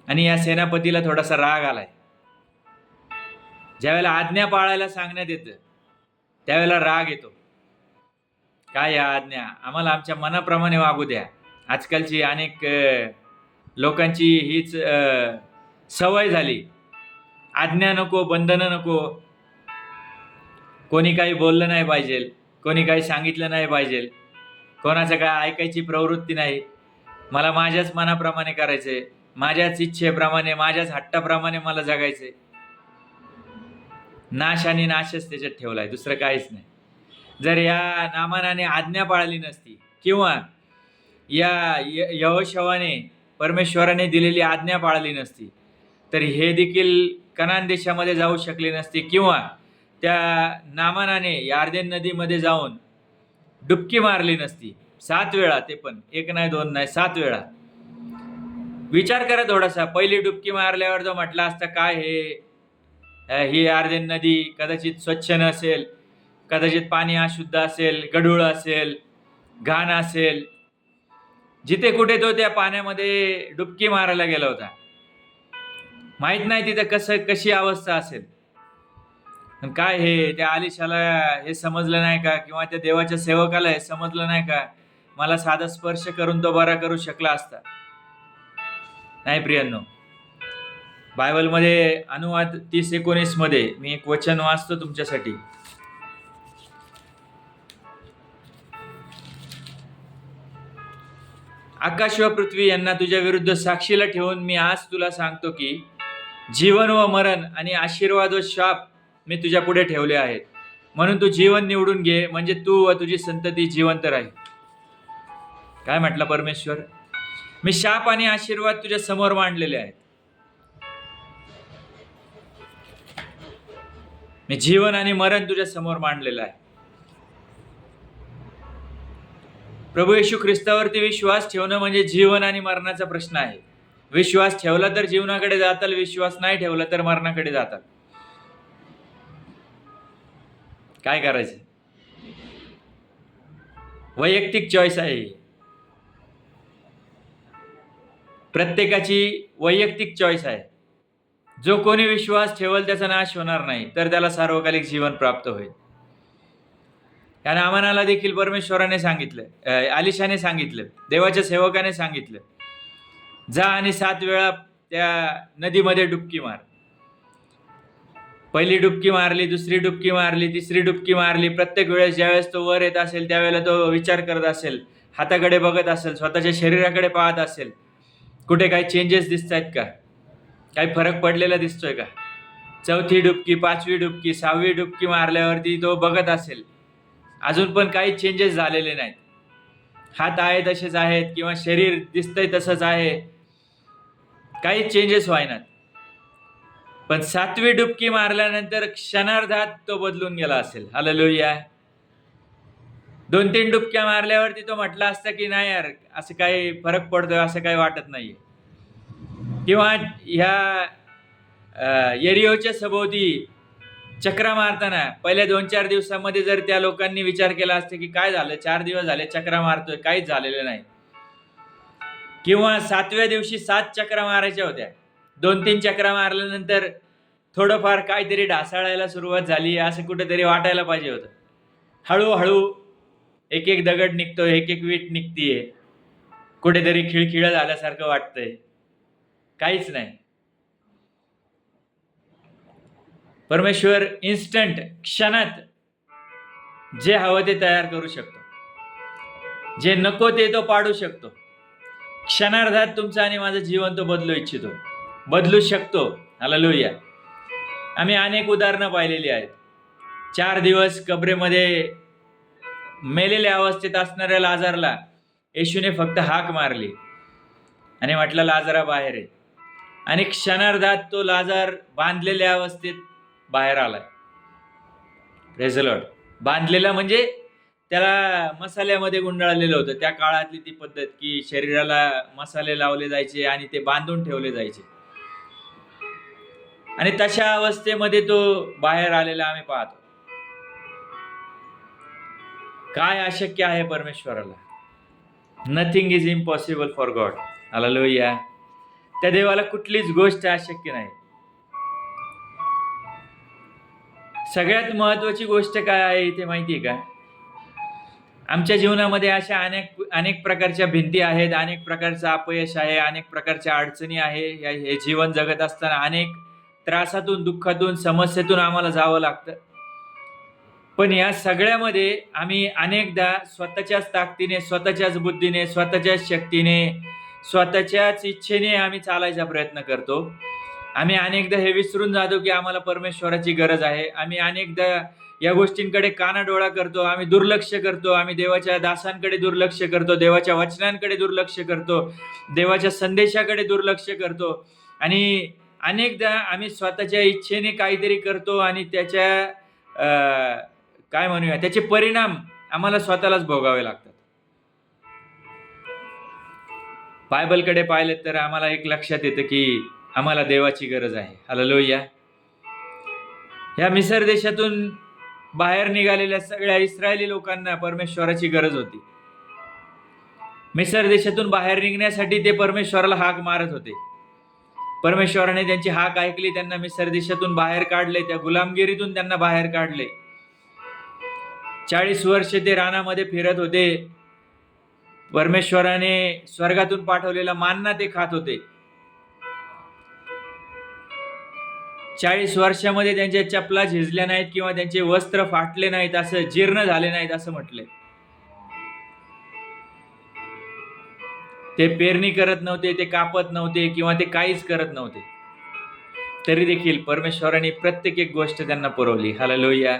आणि या सेनापतीला थोडासा राग आलाय. ज्यावेळेला आज्ञा पाळायला सांगण्यात येतं, त्यावेळेला राग येतो. काय या आज्ञा, आम्हाला आमच्या मनाप्रमाणे वागू द्या. आजकालची अनेक लोकांची हीच सवय झाली. आज्ञा नको, बंधनं नको, कोणी काही बोललं नाही पाहिजे, कोणी काही सांगितलं नाही पाहिजे, कोणाचं काय ऐकायची प्रवृत्ती नाही. मला माझ्याच मनाप्रमाणे करायचंय, माझ्याच इच्छेप्रमाणे, माझ्याच हट्टाप्रमाणे मला जगायचंय. नाश आणि नाशच त्याच्यात ठेवलाय, दुसरं काहीच नाही. जर या नामानाने आज्ञा पाळली नसती, किंवा या यहोशुआने परमेश्वराने दिलेली आज्ञा पाळली नसती तर हे देखील कनान देशामध्ये जाऊ शकले नसते, किंवा त्या नामानाने यार्देन नदीमध्ये जाऊन डुबकी मारली नसती 7 वेळा, ते पण 1 नाही 2 नाही 7 वेळा. विचार करा थोडासा. पहिली डुबकी मारल्यावर जो म्हटला असता काय ही यार्देन नदी कदाचित स्वच्छ नसेल, कदाचित पाणी अशुद्ध असेल, गढूळ असेल, घाण असेल. जिथे कुठे तो त्या पाण्यामध्ये डुबकी मारायला गेला होता, माहित नाही तिथं कशी अवस्था असेल. काय हे त्या आलिशाला हे समजलं नाही का, किंवा त्या देवाच्या सेवकाला हे समजलं नाही का, मला साधा स्पर्श करून तो बरा करू शकला असता? नाही प्रियांनो. बायबलमध्ये अनुवाद 30:19 मध्ये मी एक वचन वाचतो तुमच्यासाठी. आकाश व पृथ्वी यांना तुझ्या विरुद्ध साक्षीला ठेवून मी आज तुला सांगतो की जीवन व मरण आणि आशीर्वाद व शाप मी तुझ्या पुढे ठेवले आहेत, म्हणून तू जीवन निवडून घे, म्हणजे तू व तुझी संतती जिवंत राहील. काय म्हटलं परमेश्वर? मी शाप आणि आशीर्वाद तुझ्या समोर मांडलेले आहेत. मी जीवन आणि मरण तुझ्या समोर मांडलेलं आहे. प्रभू येशू ख्रिस्तावरती विश्वास ठेवणं म्हणजे जीवन आणि मरणाचा प्रश्न आहे. विश्वास ठेवला तर जीवनाकडे जाताल, विश्वास नाही ठेवला तर मरणाकडे जाताल. काय करायचं? वैयक्तिक चॉईस आहे. प्रत्येकाची वैयक्तिक चॉईस आहे. जो कोणी विश्वास ठेवल त्याचा नाश होणार नाही, तर त्याला सार्वकालिक जीवन प्राप्त होईल. या नामानाला देखील परमेश्वराने सांगितलं, आलिशाने सांगितलं, देवाच्या सेवकाने सांगितलं, जा आणि 7 वेळा त्या नदीमध्ये डुबकी मार. पहिली डुबकी मारली, दुसरी डुबकी मारली, तिसरी डुबकी मारली. प्रत्येक वेळेस ज्यावेळेस तो वर येत असेल त्यावेळेला तो विचार करत असेल, हाताकडे बघत असेल, स्वतःच्या शरीराकडे पाहत असेल, कुठे काही चेंजेस दिसत आहेत का, काही फरक पडलेला दिसतोय का. 4थी डुबकी, 5वी डुबकी, 6वी डुबकी मारल्यावरती तो बघत असेल, अजून पण काही चेंजेस झालेले नाहीत. हात आहे तसेच आहेत, किंवा शरीर दिसतंय तसंच आहे, काही चेंजेस व्हायनात. पण 7वी डुबकी मारल्यानंतर क्षणार्धात तो बदलून गेला असेल. हालेलुया. 2-3 डुबक्या मारल्यावरती तो म्हटला असता की नाही यार, असं काही फरक पडतोय, असं काही वाटत नाहीये. किंवा ह्या एरियोच्या सभोवती चक्रा मारताना पहिल्या 2-4 दिवसामध्ये जर त्या लोकांनी विचार केला असता की काय झालं, 4 दिवस झाले चक्रा मारतोय, काहीच झालेलं नाही. किंवा 7व्या दिवशी 7 चक्रा मारायच्या होत्या. 2-3 चक्रा मारल्यानंतर थोडंफार काहीतरी ढासाळायला सुरुवात झाली, असं कुठेतरी वाटायला पाहिजे होतं. हळूहळू एक एक दगड निघतोय, एक एक वीट निघतीये, कुठेतरी खिळखिळं झाल्यासारखं वाटतंय. काहीच नाही. परमेश्वर इन्स्टंट, क्षणात जे हवं ते तयार करू शकतो, जे नको ते तो पाडू शकतो. क्षणार्धात तुमचं आणि माझं जीवन तो बदलू इच्छितो, बदलू शकतो. हालेलुया. आम्ही अनेक उदाहरणं पाहिलेली आहेत. 4 दिवस कबरेमध्ये मेलेल्या अवस्थेत असणाऱ्या लाजारला येशूने फक्त हाक मारली आणि म्हटलं लाजारा बाहेर आहे, आणि क्षणार्धात तो लाजार बांधलेल्या अवस्थेत बाहेर आलाय. Praise the Lord. बांधलेला म्हणजे त्याला मसाल्यामध्ये गुंडाळलेलं होतं. त्या काळातली ती पद्धत की शरीराला मसाले लावले जायचे आणि ते बांधून ठेवले जायचे, आणि तशा अवस्थेमध्ये तो बाहेर आलेला आम्ही पाहतो. काय अशक्य आहे परमेश्वराला? Nothing is impossible for God. Hallelujah. त्या देवाला कुठलीच गोष्ट अशक्य नाही. सगळ्यात महत्वाची गोष्ट काय आहे इथे माहिती आहे का? आमच्या जीवनामध्ये अशा अनेक प्रकारच्या भिंती आहेत, अनेक प्रकारचं अपयश आहे, अनेक प्रकारच्या अडचणी आहे. हे जीवन जगत असताना अनेक त्रासातून, दुःखातून, समस्येतून आम्हाला जावं लागतं. पण या सगळ्यामध्ये आम्ही अनेकदा स्वतःच्याच ताकदीने, स्वतःच्याच बुद्धीने, स्वतःच्याच शक्तीने, स्वतःच्याच इच्छेने आम्ही चालायचा प्रयत्न करतो. आम्ही अनेकदा हे विसरून जातो की आम्हाला परमेश्वराची गरज आहे. आम्ही अनेकदा या गोष्टींकडे कानाडोळा करतो, आम्ही दुर्लक्ष करतो, आम्ही देवाच्या दासांकडे दुर्लक्ष करतो, देवाच्या वचनांकडे दुर्लक्ष करतो, देवाच्या संदेशाकडे दुर्लक्ष करतो आणि अनेकदा आम्ही स्वतःच्या इच्छेने काहीतरी करतो आणि काय म्हणूया त्याचे परिणाम आम्हाला स्वतःलाच भोगावे लागतात. बायबलकडे पाहिलं तर आम्हाला एक लक्षात येतं की आम्हाला देवाची गरज आहे. हालेलुया. ह्या मिसर देशातून बाहेर निघालेल्या सगळ्या इस्रायली लोकांना परमेश्वराची गरज होती. मिसर देशातून बाहेर निघण्यासाठी ते परमेश्वराला हाक मारत होते. परमेश्वराने त्यांची हाक ऐकली, त्यांना मिसर देशातून बाहेर काढले, त्या गुलामगिरीतून त्यांना बाहेर काढले. 40 वर्ष ते रानामध्ये फिरत होते. परमेश्वराने स्वर्गातून पाठवलेला मान्ना ते खात होते. 40 वर्षामध्ये त्यांच्या चपला झिजल्या नाहीत किंवा त्यांचे वस्त्र फाटले नाहीत, असं जीर्ण झाले नाहीत असं म्हटले. ते पेरणी करत नव्हते, ते कापत नव्हते किंवा ते काहीच करत नव्हते, तरी देखील परमेश्वराने प्रत्येक एक गोष्ट त्यांना पुरवली. हालेलुया.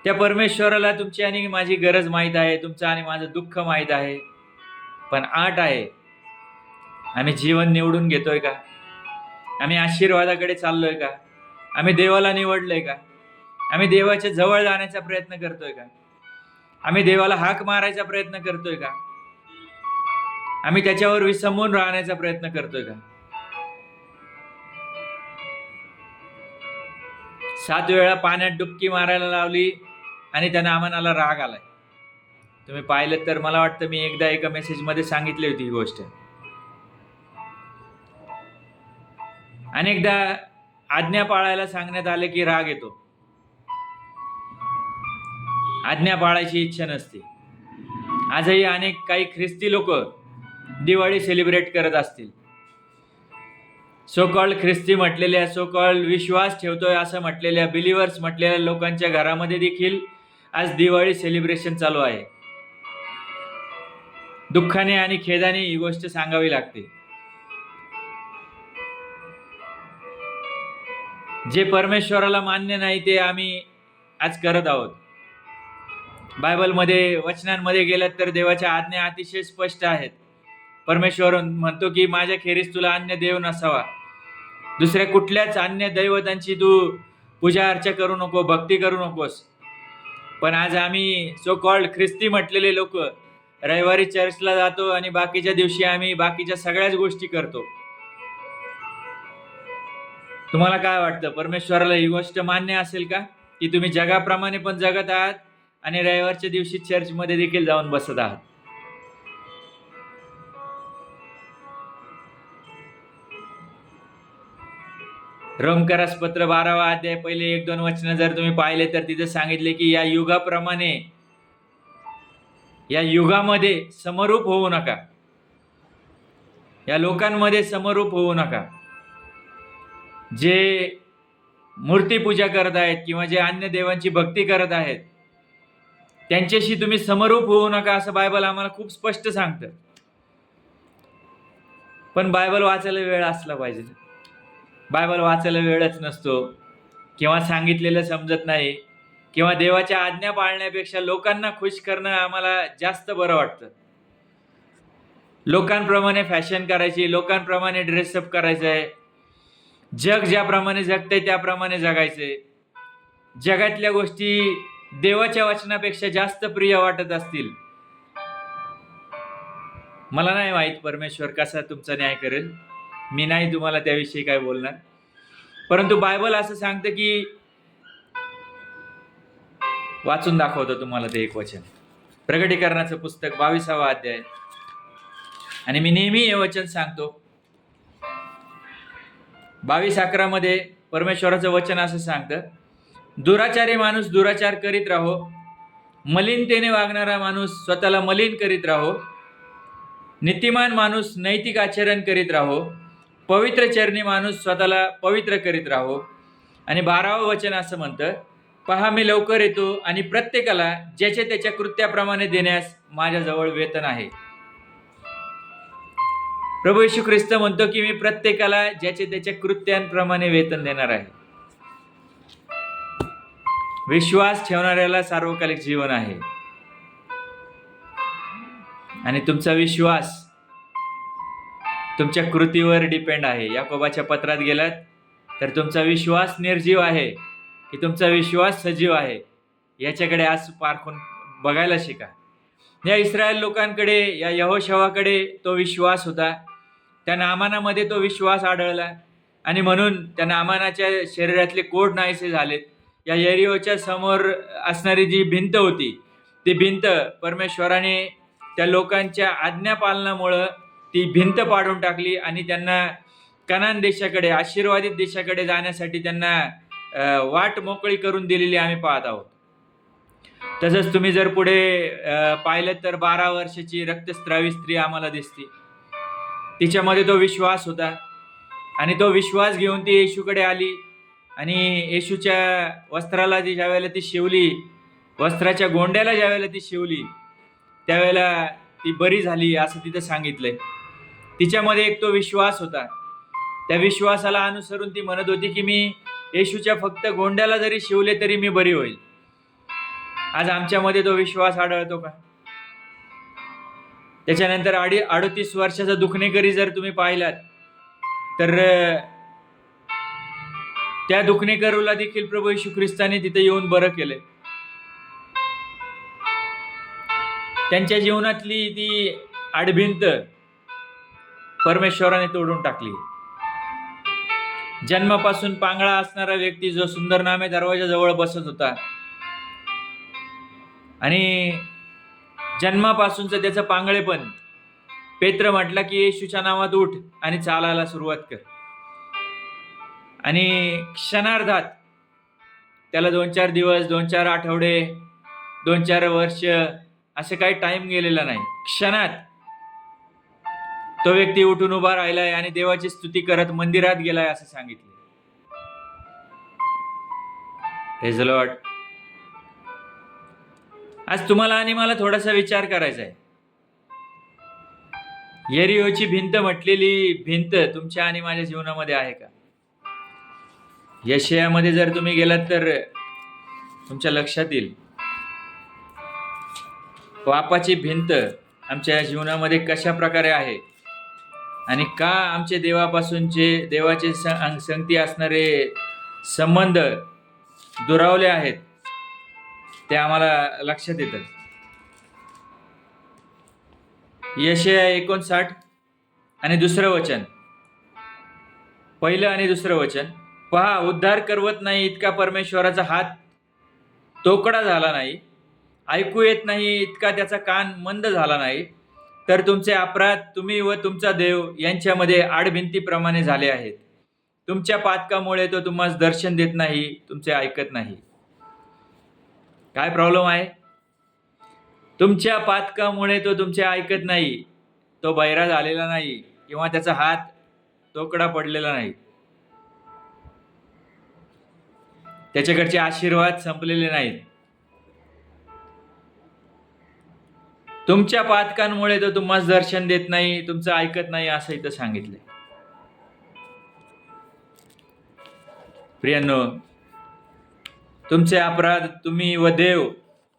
त्या परमेश्वराला तुमची आणि माझी गरज माहीत आहे, तुमचं आणि माझं दुःख माहीत आहे. पण आठ आहे, आम्ही जीवन निवडून घेतोय का? आम्ही आशीर्वादाकडे चाललोय का? आम्ही देवाला निवडलंय का? आम्ही देवाच्या जवळ जाण्याचा प्रयत्न करतोय का? आम्ही देवाला हाक मारायचा प्रयत्न करतोय का? आम्ही त्याच्यावर विसंबून राहण्याचा प्रयत्न करतोय का? 7 वेळा पाण्यात डुबकी मारायला लावली आणि त्या नामानाला राग आलाय. तुम्ही पाहिलं तर मला वाटतं मी एकदा एका मेसेजमध्ये सांगितली होती ही गोष्ट. अनेकदा आज्ञा पाळायला सांगण्यात आले की राग येतो, आज्ञा पाळायची इच्छा नसते. आजही काही ख्रिस्ती लोक दिवाळी सेलिब्रेट करत असतील. सो कॉल्ड ख्रिस्ती म्हटलेल्या, सो कॉल्ड विश्वास ठेवतोय असं म्हटलेल्या, बिलिव्हर्स म्हटलेल्या लोकांच्या घरामध्ये देखील आज दिवाळी सेलिब्रेशन चालू आहे. दुःखाने आणि खेदाने ही गोष्ट सांगावी लागते. जे परमेश्वराला मान्य नाही ते आम्ही आज करत आहोत. बायबलमध्ये वचनांमध्ये गेलात तर देवाच्या आज्ञा अतिशय स्पष्ट आहेत. परमेश्वर म्हणतो की माझ्या खेरीज तुला अन्य देव नसावा, दुसऱ्या कुठल्याच अन्य दैवतांची तू पूजा अर्चा करू नको, भक्ती करू नकोस. पण आज आम्ही सो कॉल्ड ख्रिस्ती म्हटलेले लोक रविवारी चर्चला जातो आणि बाकीच्या दिवशी आम्ही बाकीच्या सगळ्याच गोष्टी करतो. तुम्हाला काय वाटतं, परमेश्वराला ही गोष्ट मान्य असेल का की तुम्ही जगाप्रमाणे पण जगत आहात आणि रविवारच्या दिवशी चर्चमध्ये देखील जाऊन बसत आहात? रोमकरास पत्र 12वा अध्याय पहिले 1-2 वचन जर तुम्ही पाहिले तर तिथे सांगितले की या युगाप्रमाणे, या युगामध्ये समरूप होऊ नका, या लोकांमध्ये समरूप होऊ नका. जे मूर्तीपूजा करत आहेत किंवा जे अन्य देवांची भक्ती करत आहेत त्यांच्याशी तुम्ही समरूप होऊ नका असं बायबल आम्हाला खूप स्पष्ट सांगतं. पण बायबल वाचायला वेळ असला पाहिजे. बायबल वाचायला वेळच नसतो किंवा सांगितलेलं समजत नाही किंवा देवाच्या आज्ञा पाळण्यापेक्षा लोकांना खुश करणं आम्हाला जास्त बरं वाटतं. लोकांप्रमाणे फॅशन करायची, लोकांप्रमाणे ड्रेसअप करायचं आहे, जग ज्याप्रमाणे जगतंय त्याप्रमाणे जगायचंय. जगातल्या गोष्टी देवाच्या वचनापेक्षा जास्त प्रिय वाटत असतील. मला नाही माहित परमेश्वर कसा तुमचा न्याय करेल, मी नाही तुम्हाला त्याविषयी काय बोलणार. परंतु बायबल असं सांगतं की, वाचून दाखवतो तुम्हाला ते एक वचन, प्रकटीकरणाचं पुस्तक 22वा अध्याय. आणि मी नेहमी हे वचन सांगतो, 22:11 मध्ये परमेश्वराचं वचन असं सांगतं, दुराचारी माणूस दुराचार करीत राहो, मलिनतेने वागणारा माणूस स्वतःला मलिन करीत राहो, नीतिमान माणूस नैतिक आचरण करीत राहो, पवित्र चरणी माणूस स्वतःला पवित्र करीत राहो. आणि 12वं वचन असं म्हणतं, पहा मी लवकर येतो आणि प्रत्येकाला ज्याच्या त्याच्या कृत्याप्रमाणे देण्यास माझ्याजवळ वेतन आहे. प्रभू येशू ख्रिस्त म्हणतो की मी प्रत्येकाला ज्याच्या त्याच्या कृत्यांप्रमाणे वेतन देणार आहे. विश्वास ठेवणाऱ्याला सार्वकालिक जीवन आहे. आणि तुमचा विश्वास तुमच्या कृतीवर डिपेंड आहे. याकोबाच्या पत्रात गेलात तर तुमचा विश्वास निर्जीव आहे की तुमचा विश्वास सजीव आहे, याच्याकडे आज पारखून बघायला शिका. या इस्रायल लोकांकडे, या यहोशवाकडे तो विश्वास होता. त्या नामानामध्ये तो विश्वास आढळला आणि म्हणून त्या नामानाच्या शरीरातले कोड नाहीसे झालेत. या यरीहोच्या समोर असणारी जी भिंत होती, ती भिंत परमेश्वराने त्या लोकांच्या आज्ञापालनामुळं ती भिंत पाडून टाकली आणि त्यांना कनान देशाकडे, आशीर्वादित देशाकडे जाण्यासाठी त्यांना वाट मोकळी करून दिलेली आम्ही पाहत आहोत. तसंच तुम्ही जर पुढे पाहिलं तर 12 वर्षाची रक्तस्रावी स्त्री आम्हाला दिसते. तिच्यामध्ये तो विश्वास होता आणि तो विश्वास घेऊन ती येशूकडे आली आणि येशूच्या वस्त्राला ज्यावेळेला ती शिवली, वस्त्राच्या गोंड्याला ज्यावेळेला ती शिवली, त्यावेळेला ती बरी झाली असं तिथं सांगितलंय. तिच्यामध्ये एक तो विश्वास होता. त्या विश्वासाला अनुसरून ती म्हणत होती की मी येशूच्या फक्त गोंड्याला जरी शिवले तरी मी बरी होईल. आज आमच्यामध्ये तो विश्वास आढळतो का? त्याच्यानंतर 38 वर्षाचा दुखणेकरी जर तुम्ही पाहिलात तर त्या दुखणेकरूला देखील प्रभू येशू ख्रिस्ताने तिथे येऊन बरं केले. त्यांच्या जीवनातली ती आडभिंत परमेश्वराने तोडून टाकली. जन्मापासून पांगळा असणारा व्यक्ती जो सुंदर नामे दरवाजाजवळ बसत होता आणि जन्मापासूनचं त्याचं पांगळेपण, पेत्र म्हटला की येशूच्या नावात उठ आणि चालायला सुरुवात कर. आणि क्षणार्धात त्याला 2-4 दिवस, 2-4 आठवडे, 2-4 वर्ष असं काही टाइम गेलेला नाही. क्षणात तो व्यक्ती उठून उभा राहिलाय आणि देवाची स्तुती करत मंदिरात गेलाय असं सांगितले. Praise the Lord. आज तुम्हाला आणि मला थोडासा विचार करायचा आहे. यरीहोची भिंत म्हटलेली भिंत तुमच्या आणि माझ्या जीवनामध्ये आहे का? यशायामध्ये जर तुम्ही गेलात तर तुमच्या लक्षात येईल पापाची भिंत आमच्या जीवनामध्ये कशा प्रकारे आहे आणि का आमचे देवापासूनचे, देवाचे संगती असणारे संबंध दुरावले आहेत ते आम्हाला लक्षात येतं. यशाया 59 आणि 2 वचन, पहिलं आणि 2 वचन. पहा, उद्धार करवत नाही इतका परमेश्वराचा हात तोकडा झाला नाही, ऐकू येत नाही इतका त्याचा कान मंद झाला नाही, तर तुमचे अपराध तुम्ही व तुमचा देव यांच्यामध्ये आडभिंतीप्रमाणे झाले आहेत. तुमच्या पातकामुळे तो तुम्हाला दर्शन देत नाही, तुमचे ऐकत नाही. काय प्रॉब्लेम आहे? तुमच्या पातकामुळे तो तुमचे ऐकत नाही, तो बहिरा झालेला नाही किंवा त्याचा हात तोकडा पडलेला नाही, त्याच्याकडचे आशीर्वाद संपलेले नाहीत. तुमच्या पातकांमुळे तो तुम्हाला दर्शन देत नाही, तुमचं ऐकत नाही असं इथं सांगितलंय. प्रियांनो, तुमचे अपराध तुम्ही व देव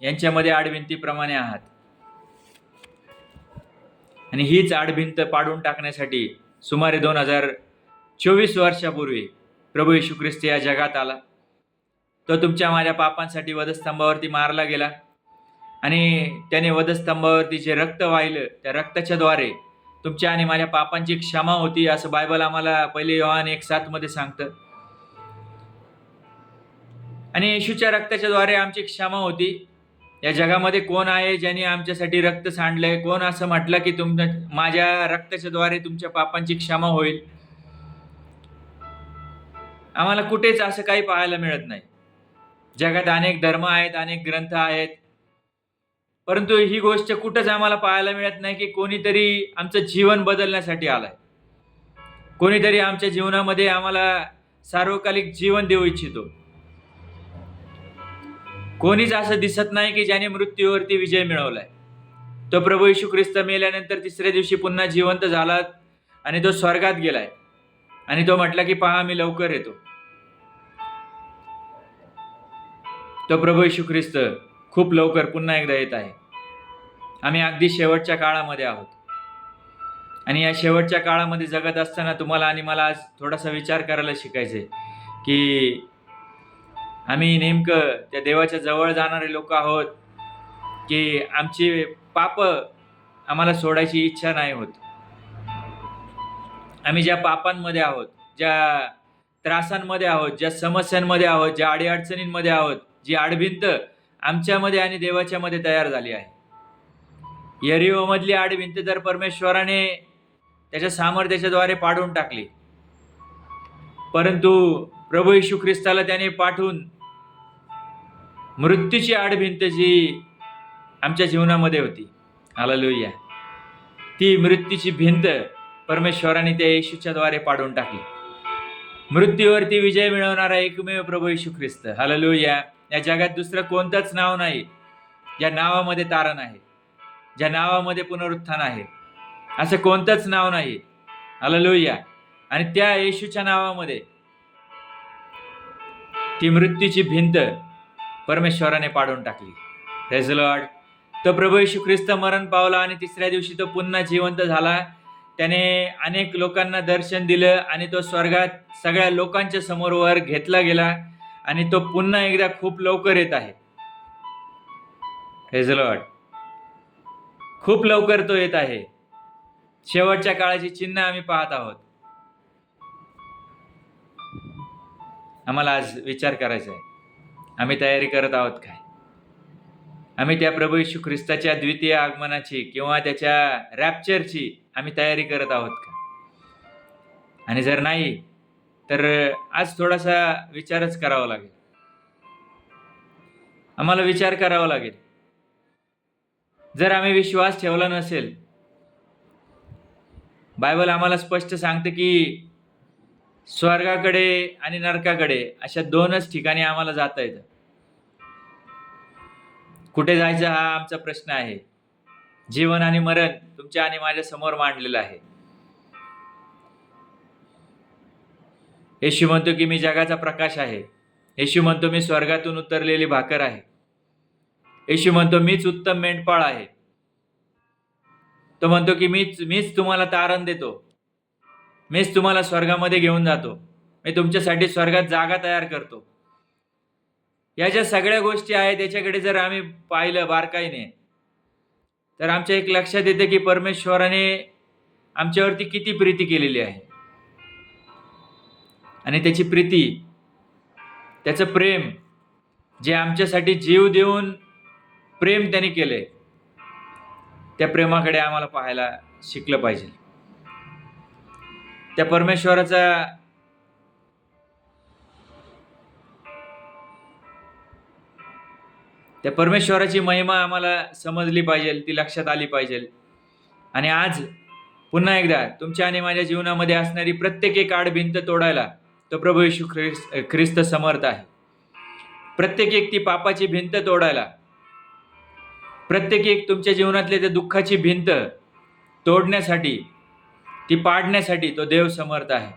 यांच्यामध्ये आडभिंतीप्रमाणे आहात. आणि हीच आडभिंत पाडून टाकण्यासाठी सुमारे 2024 वर्षापूर्वी प्रभू येशू ख्रिस्त या जगात आला. तो तुमच्या माझ्या पापांसाठी वधस्तंभावरती मारला गेला आणि त्याने वधस्तंभावरती जे रक्त वाहिलं, त्या रक्ताच्या द्वारे तुमच्या आणि माझ्या पापांची क्षमा होती असं बायबल आम्हाला 1 योहान 1:7 मध्ये सांगतं. आणि येशूच्या रक्ताच्या द्वारे आमची क्षमा होती. या जगामध्ये कोण आहे ज्यांनी आमच्यासाठी रक्त सांडलंय? कोण असं म्हटलं की माझ्या रक्ताच्या द्वारे तुमच्या पापांची क्षमा होईल? आम्हाला कुठेच असं काही पाहायला मिळत नाही. जगात अनेक धर्म आहेत, अनेक ग्रंथ आहेत, परंतु ही गोष्ट कुठंच आम्हाला पाहायला मिळत नाही की कोणीतरी आमचं जीवन बदलण्यासाठी आलाय, कोणीतरी आमच्या जीवनामध्ये आम्हाला सार्वकालिक जीवन देऊ इच्छितो. कोणीच असं दिसत नाही की ज्याने मृत्यूवरती विजय मिळवलाय. तो प्रभू येशू ख्रिस्त मेल्यानंतर 3ऱ्या दिवशी पुन्हा जिवंत झाला आणि तो स्वर्गात गेलाय आणि तो म्हटला की पहा मी लवकर येतो. तो प्रभू येशू ख्रिस्त खूप लवकर पुन्हा एकदा येत आहे. आम्ही अगदी शेवटच्या काळामध्ये आहोत आणि या शेवटच्या काळामध्ये जगत असताना तुम्हाला आणि मला आज थोडासा विचार करायला शिकायचे की आम्ही नेमकं त्या देवाच्या जवळ जाणारे लोक आहोत की आमची पाप आम्हाला सोडायची इच्छा नाही होत. आम्ही ज्या पापांमध्ये आहोत, ज्या त्रासांमध्ये आहोत, ज्या समस्यांमध्ये आहोत, ज्या अडीअडचणींमध्ये आहोत, जी आडभिंत आमच्यामध्ये आणि देवाच्यामध्ये तयार झाली आहे. यरीहोमधली आडभिंत तर परमेश्वराने त्याच्या सामर्थ्याच्याद्वारे पाडून टाकली, परंतु प्रभू येशू ख्रिस्ताला त्याने पाठवून मृत्यूची आडभिंत जी आमच्या जीवनामध्ये होती, हालेलुया, ती मृत्यूची भिंत परमेश्वराने त्या येशूच्या द्वारे पाडून टाकली. मृत्यूवरती विजय मिळवणारा एकमेव प्रभू येशू ख्रिस्त, हालेलुया. या जगात दुसरं कोणतंच नाव नाही ज्या नावामध्ये तारण आहे, ज्या नावामध्ये पुनरुत्थान आहे, असं कोणतंच नाव नाही, हालेलुया. आणि त्या येशूच्या नावामध्ये ती मृत्यूची भिंत परमेश्वराने पाडून टाकली. Praise the Lord. तो प्रभू येशू ख्रिस्त मरण पावला आणि तिसऱ्या दिवशी तो पुन्हा जिवंत झाला. त्याने अनेक लोकांना दर्शन दिलं आणि तो स्वर्गात सगळ्या लोकांच्या समोर वर घेतला गेला आणि तो पुन्हा एकदा खूप लवकर येत आहे. Praise the Lord. खूप लवकर तो येत आहे. शेवटच्या काळाची चिन्ह आम्ही पाहत आहोत. आम्हाला आज विचार करायचा आहे, आम्ही तयारी करत आहोत काय? आम्ही त्या प्रभू येशू ख्रिस्ताच्या द्वितीय आगमनाची किंवा त्याच्या रॅप्चरची आम्ही तयारी करत आहोत का? आणि जर नाही तर आज थोडासा विचारच करावा लागेल. आम्हाला विचार करावा लागेल. जर आम्ही विश्वास ठेवला नसेल, बायबल आम्हाला स्पष्ट सांगते की स्वर्गाकडे आणि नरकाकडे अशा दोनच ठिकाणी आम्हाला जाता येतं. कुठे जायचं हा आमचा प्रश्न आहे. जीवन आणि मरण तुमच्या आणि माझ्या समोर मांडलेलं आहे. येशू म्हणतो की मी जगाचा प्रकाश आहे. येशू म्हणतो मी स्वर्गातून उतरलेली भाकर आहे. येशू म्हणतो मीच उत्तम मेंढपाळ आहे. तो म्हणतो की मीच तुम्हाला तारण देतो, मीच तुम्हाला स्वर्गामध्ये घेऊन जातो, मी तुमच्यासाठी स्वर्गात जागा तयार करतो. या ज्या सगळ्या गोष्टी आहेत त्याच्याकडे जर आम्ही पाहिलं बारकाईने तर आमच्या एक लक्षात येते की परमेश्वराने आमच्यावरती किती प्रीती केलेली आहे. आणि त्याची प्रीती, त्याचं प्रेम, जे आमच्यासाठी जीव देऊन प्रेम त्यांनी केले, त्या प्रेमाकडे आम्हाला पाहायला शिकलं पाहिजे. त्या परमेश्वराची महिमा आम्हाला समजली पाहिजे, ती लक्षात आली पाहिजे. आणि आज पुन्हा एकदा तुमच्या आणि माझ्या जीवनामध्ये असणारी प्रत्येक एक आडभिंत तोडायला तो प्रभू येशू ख्रिस्त समर्थ आहे. प्रत्येक एक ती पापाची भिंत तोडायला, प्रत्येक एक तुमच्या जीवनातल्या त्या दुःखाची भिंत तोडण्यासाठी, ती पाडण्यासाठी तो देव समर्थ आहे.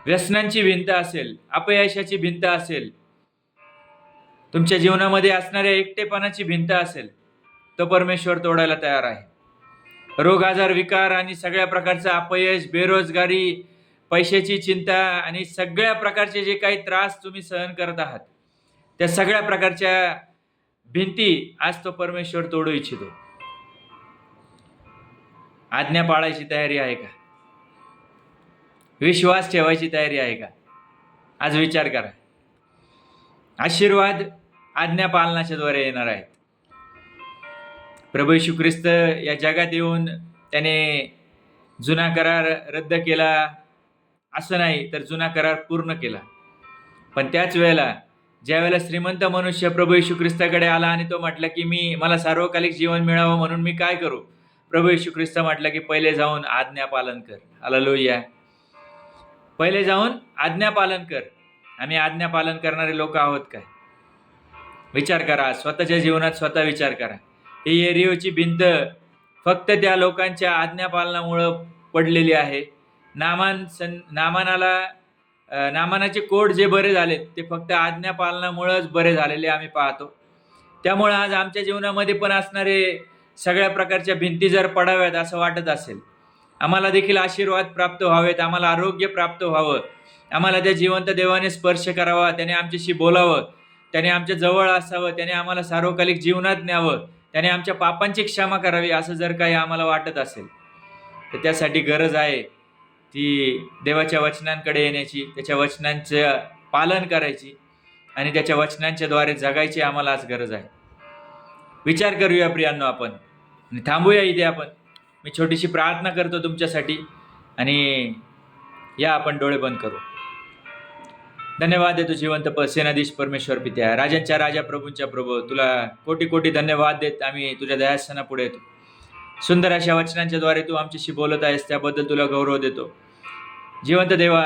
व्यसनांची भिंत असेल, अपयशाची भिंत असेल, तुमच्या जीवनामध्ये असणाऱ्या एकटेपणाची भिंत असेल, तो परमेश्वर तोडायला तयार आहे. रोग, आजार, विकार आणि सगळ्या प्रकारचं अपयश, बेरोजगारी, पैशाची चिंता आणि सगळ्या प्रकारचे जे काही त्रास तुम्ही सहन करत आहात, त्या सगळ्या प्रकारच्या भिंती आज तो परमेश्वर तोडू इच्छितो. आज्ञा पाळायची तयारी आहे का? विश्वास ठेवायची तयारी आहे का? आज विचार करा. आशीर्वाद आज्ञा पालनाच्या द्वारे येणार आहेत. प्रभू येशू ख्रिस्त या जगात येऊन त्याने जुना करार रद्द केला असं नाही, तर जुना करार पूर्ण केला. पण त्याच वेळेला ज्या वेळेला श्रीमंत मनुष्य प्रभू येशू ख्रिस्ताकडे आला आणि तो म्हटला की मला सार्वकालिक जीवन मिळावं म्हणून मी काय करू? प्रभू येशू ख्रिस्त म्हटला की पहिले जाऊन आज्ञा पालन कर. हालेलुया. पहिले जाऊन आज्ञा पालन कर. आम्ही आज्ञा पालन करणारे लोक आहोत काय? विचार करा. स्वतःच्या जीवनात स्वतः विचार करा. ही यरीहोची भिंत फक्त त्या लोकांच्या आज्ञा पालनामुळं पडलेली आहे. नामानाला नामानाचे कोड जे बरे झालेत ते फक्त आज्ञा पालनामुळेच बरे झालेले आम्ही पाहतो. त्यामुळे आज आमच्या जीवनामध्ये पण असणारे सगळ्या प्रकारच्या भिंती जर पडाव्यात असं वाटत असेल, आम्हाला देखील आशीर्वाद प्राप्त व्हावेत, आम्हाला आरोग्य प्राप्त व्हावं, आम्हाला त्या जिवंत देवाने स्पर्श करावा, त्याने आमच्याशी बोलावं, त्याने आमच्या जवळ असावं, त्याने आम्हाला सार्वकालिक जीवनात न्यावं, त्याने आमच्या पापांची क्षमा करावी, असं जर काही आम्हाला वाटत असेल तर त्यासाठी गरज आहे ती देवाच्या वचनांकडे येण्याची, त्याच्या वचनांचं पालन करायची आणि त्याच्या वचनांच्या द्वारे जगायची आम्हाला आज गरज आहे. विचार करूया प्रियांनो आपण आणि थांबूया इथे आपण. मी छोटीशी प्रार्थना करतो तुमच्यासाठी आणि या आपण डोळे बंद करू. धन्यवाद देतो जिवंत सेनाधीश परमेश्वर पित्या, राजांच्या राजा, प्रभूंच्या प्रभू, तुला कोटी कोटी धन्यवाद देत आम्ही तुझ्या दयासनापुढे येतो. सुंदर अशा वचनांच्या द्वारे तू आमच्याशी बोलत आहेस त्याबद्दल तुला गौरव देतो. जिवंत देवा,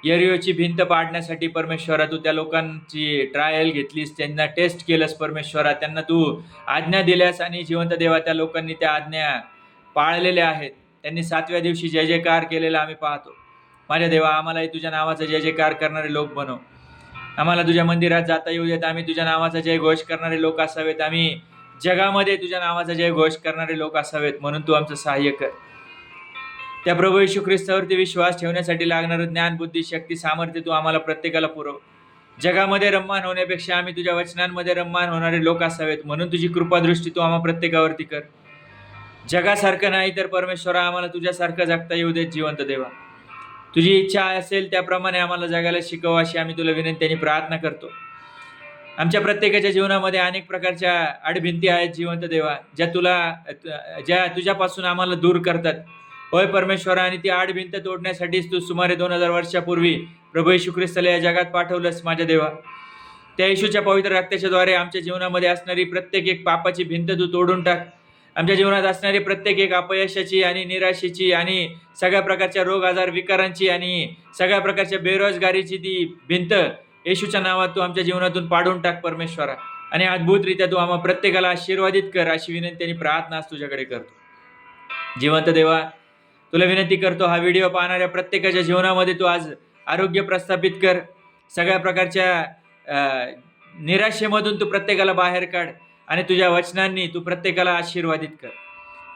यरियोची भिंत पाडण्यासाठी परमेश्वरा तू त्या लोकांची ट्रायल घेतलीस, त्यांना टेस्ट केलंस परमेश्वरा, त्यांना तू आज्ञा दिल्यास आणि जिवंत देवा त्या लोकांनी त्या आज्ञा पाळलेल्या आहेत. त्यांनी 7व्या दिवशी जय जयकार केलेला आम्ही पाहतो. माझ्या देवा, आम्हालाही तुझ्या नावाचा जय जयकार करणारे लोक बनव. आम्हाला तुझ्या मंदिरात जाता येऊ देत, आम्ही तुझ्या नावाचा जय घोष करणारे लोक असावेत, आम्ही जगामध्ये तुझ्या नावाचा जय घोष करणारे लोक असावेत, म्हणून तू आमचं सहाय्य कर. त्या प्रभू येशू ख्रिस्तावरती विश्वास ठेवण्यासाठी लागणारं ज्ञान, बुद्धी, शक्ती, सामर्थ्य तू आम्हाला प्रत्येकाला पुरव. जगामध्ये रम्मान होण्यापेक्षा आम्ही तुझ्या वचनांमध्ये रम्मान होणारे लोक असावेत, म्हणून तुझी कृपादृष्टी तू आम्हा प्रत्येकावरती कर. जगासारखं नाही तर परमेश्वरा आम्हाला तुझ्यासारखं जगता येऊ देत. जिवंत देवा, तुझी इच्छा असेल त्याप्रमाणे आम्हाला जगायला शिकव अशी आम्ही तुला विनंतीने प्रार्थना करतो. आमच्या प्रत्येकाच्या जीवनामध्ये अनेक प्रकारच्या अडभिंती आहेत जिवंत देवा, ज्या तुझ्यापासून आम्हाला दूर करतात. होय परमेश्वरा, आणि ती आडभिंत तोडण्यासाठीच तू सुमारे 2000 वर्षापूर्वी प्रभू येशू ख्रिस्ताला या जगात पाठवलंस माझ्या देवा. त्या येशूच्या पवित्र रक्ताच्या द्वारे आमच्या जीवनामध्ये असणारी प्रत्येक एक पापाची भिंत तू तोडून टाक. आमच्या जीवनात असणारी प्रत्येक एक अपयशाची आणि निराशेची आणि सगळ्या प्रकारच्या रोग आजार विकारांची आणि सगळ्या प्रकारच्या बेरोजगारीची ती भिंत येशूच्या नावात तू आमच्या जीवनातून पाडून टाक परमेश्वरा, आणि अद्भुतरित्या तू आम्हा प्रत्येकाला आशीर्वादित कर अशी विनंती आणि प्रार्थना आज तुझ्याकडे करतो. जिवंत देवा, तुला विनंती करतो, हा व्हिडिओ पाहणाऱ्या प्रत्येकाच्या जीवनामध्ये तू आज आरोग्य प्रस्थापित कर. सगळ्या प्रकारच्या निराशेमधून तू प्रत्येकाला बाहेर काढ आणि तुझ्या वचनांनी तू प्रत्येकाला आशीर्वादित कर.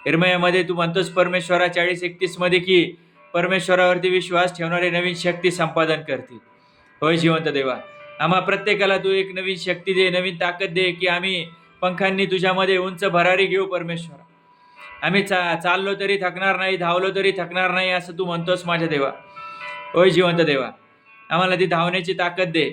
इर्मयामध्ये तू म्हणतोस परमेश्वरा 40:31 मध्ये की परमेश्वरावरती विश्वास ठेवणारे नवीन शक्ती संपादन करतील. होय जिवंत देवा, आम्हा प्रत्येकाला तू एक नवीन शक्ती दे, नवीन ताकद दे की आम्ही पंखांनी तुझ्यामध्ये उंच भरारी घेऊ परमेश्वरा. आम्ही चाललो तरी थकणार नाही, धावलो तरी थकणार नाही असं तू म्हणतोस माझ्या देवा. होय जिवंत देवा, आम्हाला ती धावण्याची ताकद दे,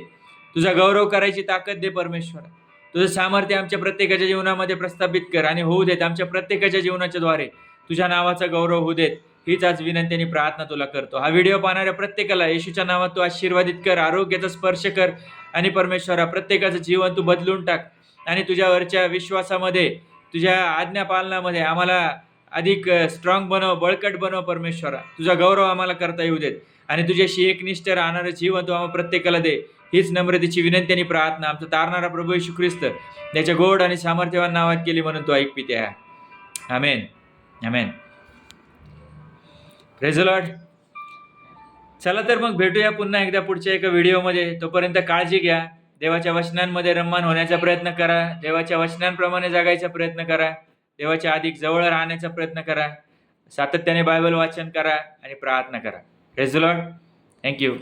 तुझा गौरव करायची ताकद दे परमेश्वरा. तुझं सामर्थ्य आमच्या प्रत्येकाच्या जीवनामध्ये प्रस्थापित कर आणि होऊ देत. आमच्या प्रत्येकाच्या जीवनाच्या द्वारे तुझ्या नावाचा गौरव होऊ देत. हीच आज विनंती आणि प्रार्थना तुला करतो. हा व्हिडिओ पाहणाऱ्या प्रत्येकाला येशूच्या नावात तू आशीर्वादित कर, आरोग्याचा स्पर्श कर आणि परमेश्वरा प्रत्येकाचं जीवन तू बदलून टाक आणि तुझ्यावरच्या विश्वासामध्ये, तुझ्या आज्ञा पालनामध्ये आम्हाला अधिक स्ट्रॉंग बनव, बळकट बनव परमेश्वरा. तुझा गौरव आम्हाला करता येऊ देत आणि तुझ्याशी एकनिष्ठ राहणारं जीवन तू आम्हाला प्रत्येकाला दे. हीच नम्रतेची विनंती आणि प्रार्थना आमचा तारणारा प्रभू येशू ख्रिस्त त्याच्या गोड आणि सामर्थ्यवान नावात केली म्हणून तू ऐक पिते. Amen, amen. Praise the Lord. चला तर मग भेटूया पुन्हा एकदा पुढच्या एका व्हिडिओमध्ये. तोपर्यंत काळजी घ्या. देवाच्या वचनांमध्ये रम्मान होण्याचा प्रयत्न करा, देवाच्या वचनांप्रमाणे जगायचा प्रयत्न करा, देवाच्या अधिक जवळ राहण्याचा प्रयत्न करा, सातत्याने बायबल वाचन करा आणि प्रार्थना करा. Praise the Lord. थँक्यू.